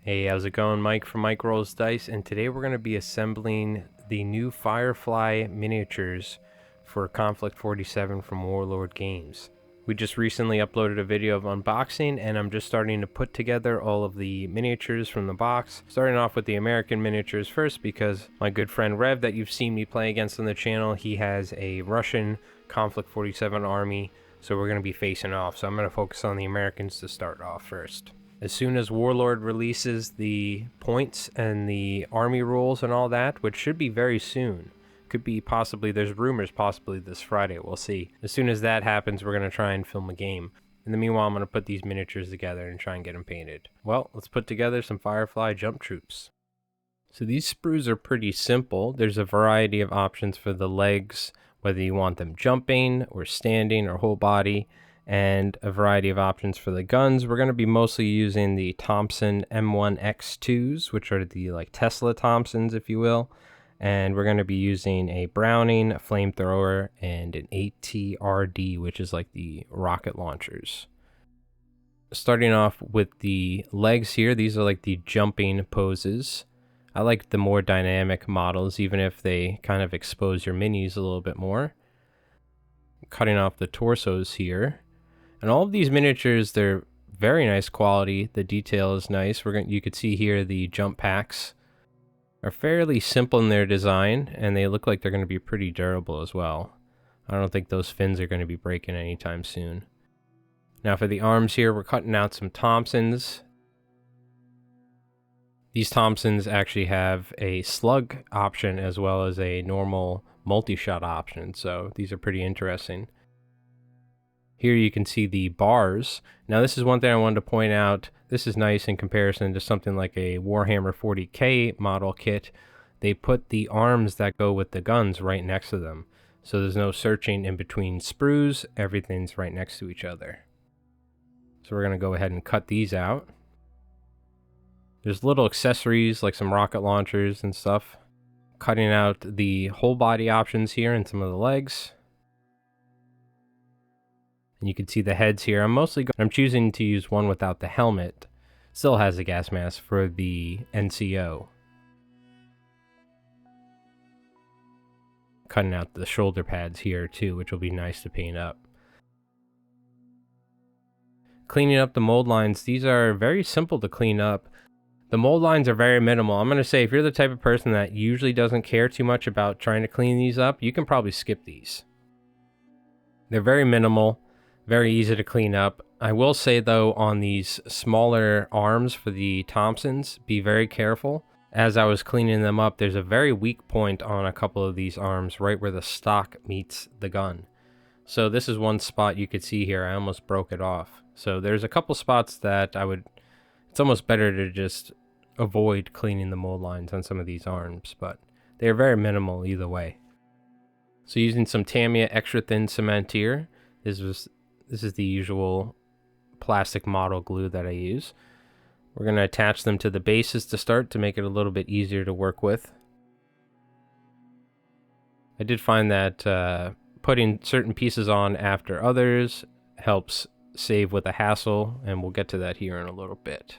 Hey, how's it going? Mike from Mike Rolls Dice, and today we're going to be assembling the new Firefly miniatures for Konflikt 47 from Warlord Games. We just recently uploaded a video of unboxing, and I'm just starting to put together all of the miniatures from the box. Starting off with the American miniatures first, because my good friend Rev that you've seen me play against on the channel, he has a Russian Konflikt 47 army, so we're going to be facing off. So I'm going to focus on the Americans to start off first. As soon as Warlord releases the points and the army rules and all that, which should be very soon, could be possibly, there's rumors possibly this Friday, we'll see. As soon as that happens, we're going to try and film a game. In the meanwhile, I'm going to put these miniatures together and try and get them painted. Well, let's put together some Firefly jump troops. So these sprues are pretty simple. There's a variety of options for the legs, whether you want them jumping or standing or whole body, and a variety of options for the guns. We're going to be mostly using the Thompson M1X2s, which are the like Tesla Thompsons, if you will. And we're going to be using a Browning, a flamethrower, and an ATRD, which is like the rocket launchers. Starting off with the legs here, these are like the jumping poses. I like the more dynamic models, even if they kind of expose your minis a little bit more. Cutting off the torsos here. And all of these miniatures, they're very nice quality. The detail is nice. You could see here the jump packs are fairly simple in their design, and they look like they're going to be pretty durable as well. I don't think those fins are going to be breaking anytime soon. Now for the arms here, we're cutting out some Thompsons. These Thompsons actually have a slug option as well as a normal multi-shot option, so these are pretty interesting. Here you can see the bars. Now this is one thing I wanted to point out. This is nice in comparison to something like a Warhammer 40k model kit. They put the arms that go with the guns right next to them. So there's no searching in between sprues. Everything's right next to each other. So we're going to go ahead and cut these out. There's little accessories like some rocket launchers and stuff. Cutting out the whole body options here and some of the legs. And you can see the heads here. I'm choosing to use one without the helmet. Still has a gas mask for the NCO. Cutting out the shoulder pads here too, which will be nice to paint up. Cleaning up the mold lines. These are very simple to clean up. The mold lines are very minimal. I'm going to say if you're the type of person that usually doesn't care too much about trying to clean these up, you can probably skip these. They're very minimal. Very easy to clean up. I will say though, on these smaller arms for the Thompsons, be very careful. As I was cleaning them up, there's a very weak point on a couple of these arms, right where the stock meets the gun. So this is one spot you could see here. I almost broke it off. So there's a couple spots that it's almost better to just avoid cleaning the mold lines on some of these arms, but they're very minimal either way. So using some Tamiya extra thin cement here. This is the usual plastic model glue that I use. We're going to attach them to the bases to start to make it a little bit easier to work with. I did find that putting certain pieces on after others helps save with the hassle, and we'll get to that here in a little bit.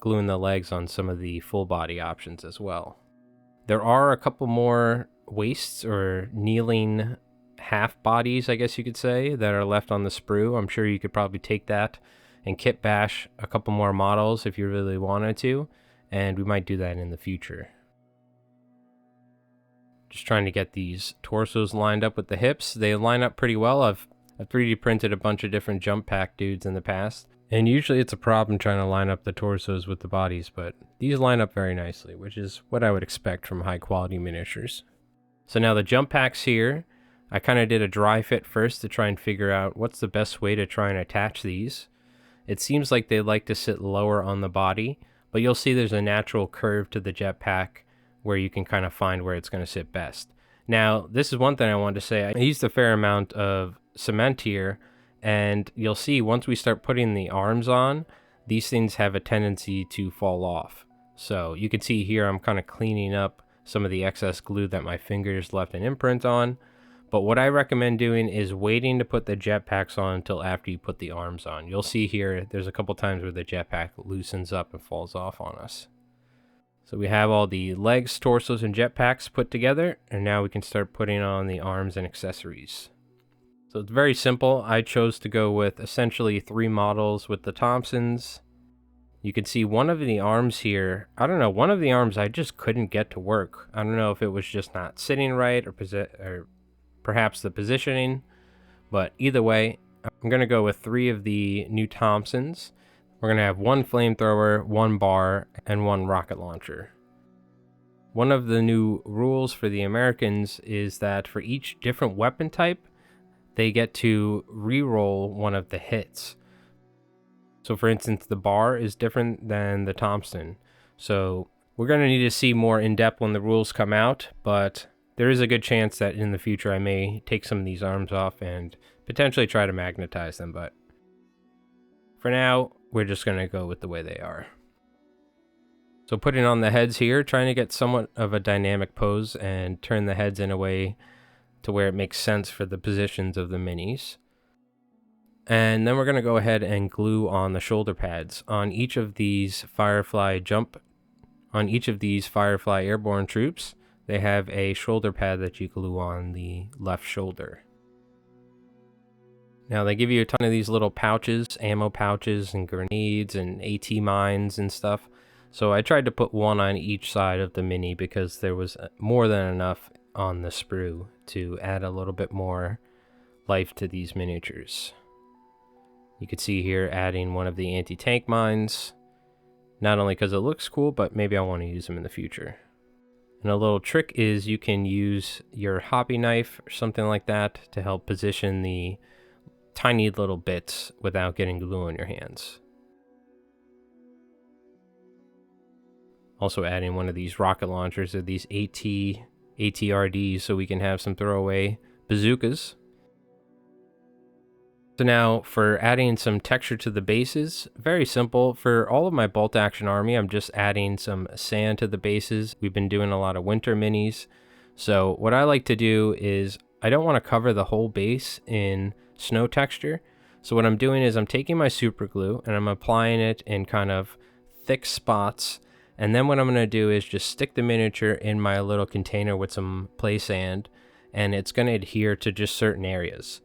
Gluing the legs on some of the full body options as well. There are a couple more waists or kneeling half bodies, I guess you could say, that are left on the sprue. I'm sure you could probably take that and kit bash a couple more models if you really wanted to, and we might do that in the future. Just trying to get these torsos lined up with the hips. They line up pretty well. I've 3D printed a bunch of different jump pack dudes in the past, and usually it's a problem trying to line up the torsos with the bodies, but these line up very nicely, which is what I would expect from high quality miniatures. So now the jump packs here, I kind of did a dry fit first to try and figure out what's the best way to try and attach these. It seems like they like to sit lower on the body, but you'll see there's a natural curve to the jetpack where you can kind of find where it's going to sit best. Now, this is one thing I wanted to say. I used a fair amount of cement here, and you'll see once we start putting the arms on, these things have a tendency to fall off. So you can see here I'm kind of cleaning up some of the excess glue that my fingers left an imprint on. But what I recommend doing is waiting to put the jetpacks on until after you put the arms on. You'll see here, there's a couple times where the jetpack loosens up and falls off on us. So we have all the legs, torsos, and jetpacks put together, and now we can start putting on the arms and accessories. So it's very simple. I chose to go with essentially 3 models with the Thompsons. You can see one of the arms here. I don't know, one of the arms I just couldn't get to work. I don't know if it was just not sitting right or perhaps the positioning, but either way, I'm going to go with 3 of the new Thompsons. We're going to have 1 flamethrower, 1 bar, and 1 rocket launcher. One of the new rules for the Americans is that for each different weapon type, they get to re-roll one of the hits. So for instance, the bar is different than the Thompson. So we're going to need to see more in depth when the rules come out, but there is a good chance that in the future I may take some of these arms off and potentially try to magnetize them, but for now, we're just going to go with the way they are. So putting on the heads here, trying to get somewhat of a dynamic pose and turn the heads in a way to where it makes sense for the positions of the minis. And then we're going to go ahead and glue on the shoulder pads on each of these Firefly Airborne troops. They have a shoulder pad that you glue on the left shoulder. Now they give you a ton of these little pouches, ammo pouches and grenades and AT mines and stuff. So I tried to put 1 on each side of the mini because there was more than enough on the sprue to add a little bit more life to these miniatures. You can see here adding one of the anti-tank mines, not only because it looks cool, but maybe I want to use them in the future. And a little trick is you can use your hobby knife or something like that to help position the tiny little bits without getting glue on your hands. Also adding one of these rocket launchers or these ATRDs so we can have some throwaway bazookas. So now for adding some texture to the bases, very simple. For all of my bolt action army, I'm just adding some sand to the bases. We've been doing a lot of winter minis. So what I like to do is I don't want to cover the whole base in snow texture. So what I'm doing is I'm taking my super glue and I'm applying it in kind of thick spots. And then what I'm going to do is just stick the miniature in my little container with some play sand, and it's going to adhere to just certain areas.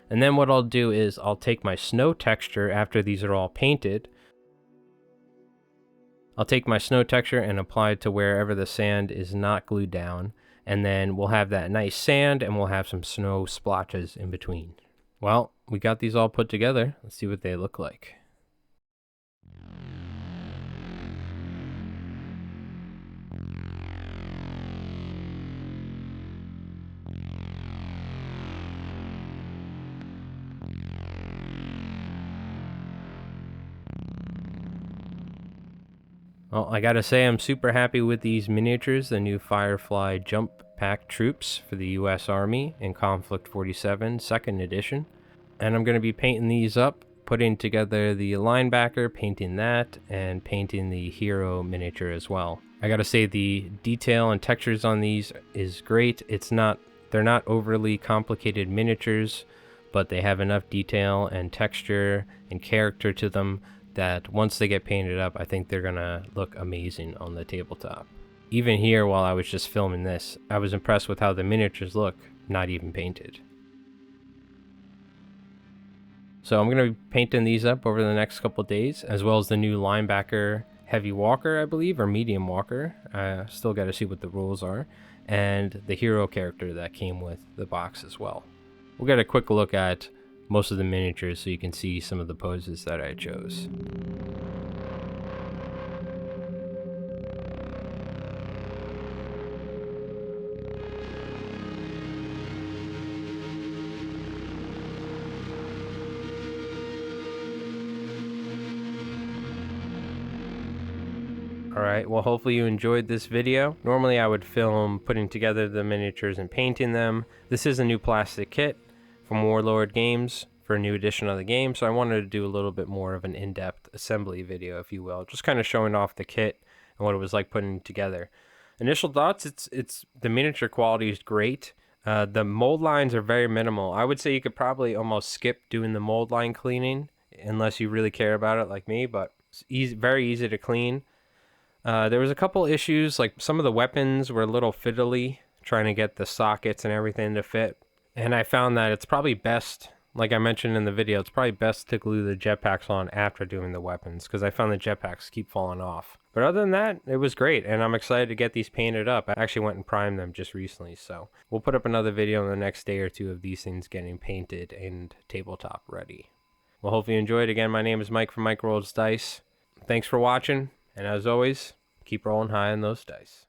And then what I'll do is I'll take my snow texture after these are all painted. I'll take my snow texture and apply it to wherever the sand is not glued down. And then we'll have that nice sand and we'll have some snow splotches in between. Well, we got these all put together. Let's see what they look like. Well, I gotta say I'm super happy with these miniatures, the new Firefly Jump Pack troops for the US Army in Konflikt 47, 2nd edition. And I'm gonna be painting these up, putting together the linebacker, painting that, and painting the hero miniature as well. I gotta say the detail and textures on these is great. They're not overly complicated miniatures, but they have enough detail and texture and character to them that once they get painted up, I think they're gonna look amazing on the tabletop. Even here, while I was just filming this, I was impressed with how the miniatures look, not even painted. So I'm gonna be painting these up over the next couple days, as well as the new linebacker heavy walker, I believe, or medium walker. Still gotta see what the rules are, and the hero character that came with the box as well. We'll get a quick look at most of the miniatures so you can see some of the poses that I chose. Alright, well hopefully you enjoyed this video. Normally I would film putting together the miniatures and painting them. This is a new plastic kit from Warlord Games for a new edition of the game, so I wanted to do a little bit more of an in-depth assembly video, if you will, just kind of showing off the kit and what it was like putting it together. Initial thoughts, it's the miniature quality is great. The mold lines are very minimal. I would say you could probably almost skip doing the mold line cleaning unless you really care about it like me, but it's easy, very easy to clean. There was a couple issues, like some of the weapons were a little fiddly, trying to get the sockets and everything to fit. And I found that it's probably best, like I mentioned in the video, it's probably best to glue the jetpacks on after doing the weapons, because I found the jetpacks keep falling off. But other than that, it was great, and I'm excited to get these painted up. I actually went and primed them just recently, so we'll put up another video in the next day or two of these things getting painted and tabletop ready. Well, hopefully you enjoyed. Again, my name is Mike from Mike Rolls Dice. Thanks for watching, and as always, keep rolling high on those dice.